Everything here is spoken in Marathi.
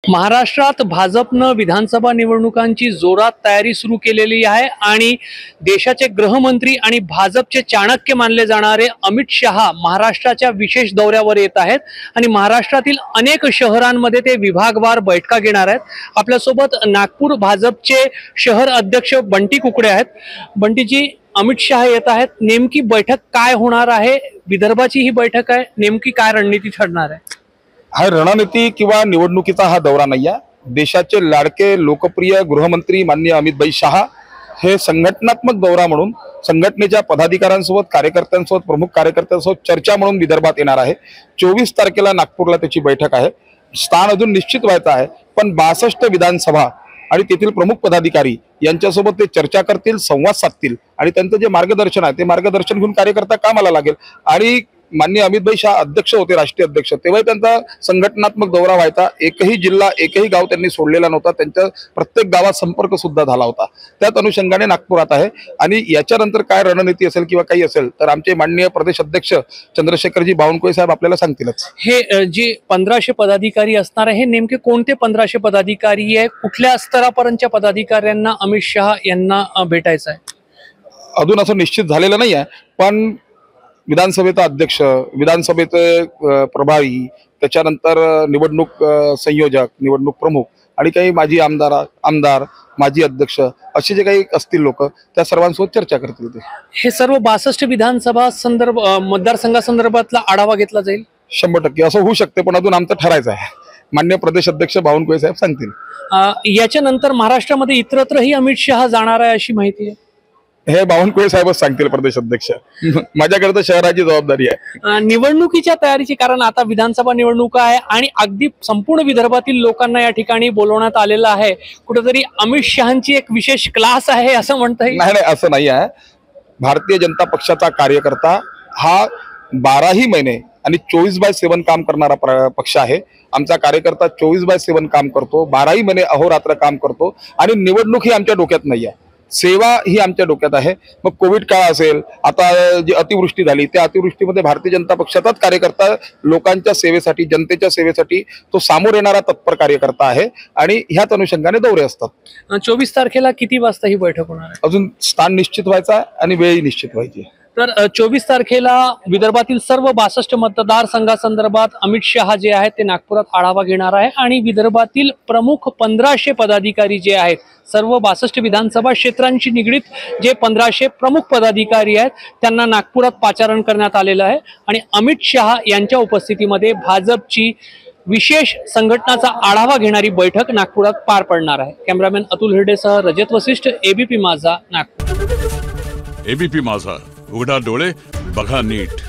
महाराष्ट्रात भाजपनं विधानसभा निवडणुकांची जोरात तयारी सुरू केलेली आहे आणि देशाचे गृहमंत्री आणि भाजपचे चाणक्य मानले जाणारे अमित शहा महाराष्ट्राच्या विशेष दौऱ्यावर येत आहेत आणि महाराष्ट्रातील अनेक शहरांमध्ये ते विभागवार बैठका घेणार आहेत। आपल्यासोबत नागपूर भाजपचे शहर अध्यक्ष बंटी कुकडे आहेत। बंटीजी, अमित शहा येत आहेत, नेमकी बैठक काय होणार आहे? विदर्भाची ही बैठक आहे, नेमकी काय रणनीती ठरणार आहे? हा रणनीती किंवा निवडणुकीचा हा दौरा नाही आहे। देशाचे लाडके लोकप्रिय गृहमंत्री माननीय अमित भाई शहा हे संघटनात्मक दौरा म्हणून संघटनेच्या पदाधिकाऱ्यांसोबत, कार्यकर्त्यांसोबत, प्रमुख कार्यकर्त्यांसोबत चर्चा म्हणून विदर्भात येणार आहे। 24 तारखेला नागपूरला त्याची बैठक आहे। स्थान अजून निश्चित व्हायचं आहे, पण 62 विधानसभा आणि तेथील प्रमुख पदाधिकारी यांच्यासोबत ते चर्चा करतील, संवाद साधतील आणि त्यांचं जे मार्गदर्शन आहे ते मार्गदर्शन घेऊन कार्यकर्ता कामाला लागेल। आणि माननीय अमित भाई शहा अध्यक्ष होते, राष्ट्रीय अध्यक्ष, तेव्हा त्यांचा संघटनात्मक दौरा व्हायचा। एकही जिल्हा, एकही गाव त्यांनी सोडलेला नव्हता, त्यांच्या प्रत्येक गावात संपर्क सुद्धा झाला होता। त्याच अनुषंगाने नागपुरात आहे आणि याच्यानंतर काय रणनीती असेल किंवा काही असेल तर आमचे माननीय प्रदेश अध्यक्ष चंद्रशेखरजी बावनकुळे साहेब आपल्याला सांगतीलच। हे जे 1500 पदाधिकारी असणार आहे, हे नेमके कोणते 1500 पदाधिकारी आहे? कुठल्या स्तरापर्यंतच्या पदाधिकाऱ्यांना अमित शहा यांना भेटायचं आहे? अजून असं निश्चित झालेलं नाही आहे, पण विधानसभेचा अध्यक्ष, विधानसभेचे प्रभारी, त्याच्यानंतर निवडणूक संयोजक, निवडणूक प्रमुख आणि काही माजी आमदार, माजी अध्यक्ष असे जे काही असतील लोक, त्या सर्वांसोबत चर्चा करतील। ते हे सर्व 62 विधानसभा मतदारसंघासंदर्भातला आढावा घेतला जाईल? 100% असं होऊ शकते, पण अजून आमचं ठरायचं आहे। माननीय प्रदेश अध्यक्ष बावनकुळे साहेब सांगतील। याच्यानंतर महाराष्ट्रामध्ये इतरत्रही अमित शहा जाणार आहे अशी माहिती आहे? हे बावनकुळे साहेबच सांगतील, प्रदेश अध्यक्ष। माझ्याकडे तर शहराची जबाबदारी आहे। निवडणुकीच्या तयारीची, कारण आता विधानसभा निवडणुका आहे आणि अगदी संपूर्ण विदर्भातील लोकांना या ठिकाणी बोलवण्यात आलेलं आहे। कुठेतरी अमित शहांची एक विशेष क्लास आहे असं म्हणता येईल? नाही, असं नाही आहे। भारतीय जनता पक्षाचा कार्यकर्ता हा 12ही महिने आणि 24/7 काम करणारा पक्ष आहे। आमचा कार्यकर्ता 24/7 काम करतो, 12ही महिने अहोरात्र काम करतो आणि निवडणूक ही आमच्या डोक्यात नाही आहे, सेवा ही आमच्या डोक्यात आहे। मग कोविड काळ असेल, आता जी अतिवृष्टी झाली, त्या अतिवृष्टीमध्ये भारतीय जनता पक्षाचाच कार्यकर्ता लोकांच्या सेवेसाठी, जनतेच्या सेवेसाठी तो सामोर येणारा तत्पर कार्यकर्ता आहे आणि ह्याच अनुषंगाने दौरे असतात। 24 तारखेला किती वाजता ही बैठक होणार आहे? अजून स्थान निश्चित व्हायचं आहे आणि वेळही निश्चित व्हायची आहे। तर 24 तारखेला विदर्भातील सर्व 62 मतदारसंघासंदर्भात अमित शहा जे आहेत ते नागपुरात आढावा घेणार आहे आणि विदर्भातील प्रमुख 1500 पदाधिकारी जे आहेत, सर्व 62 विधानसभा क्षेत्रांशी निगडीत जे 1500 प्रमुख पदाधिकारी आहेत त्यांना नागपुरात पाचारण करण्यात आलेलं आहे आणि अमित शहा यांच्या उपस्थितीमध्ये भाजपची विशेष संघटनाचा आढावा घेणारी बैठक नागपुरात पार पडणार आहे। कॅमेरामॅन अतुल हिरडेसह रजत वशिष्ठ, एबीपी माझा, नागपूर। एबीपी माझा, उघडा डोळे बघा नीट।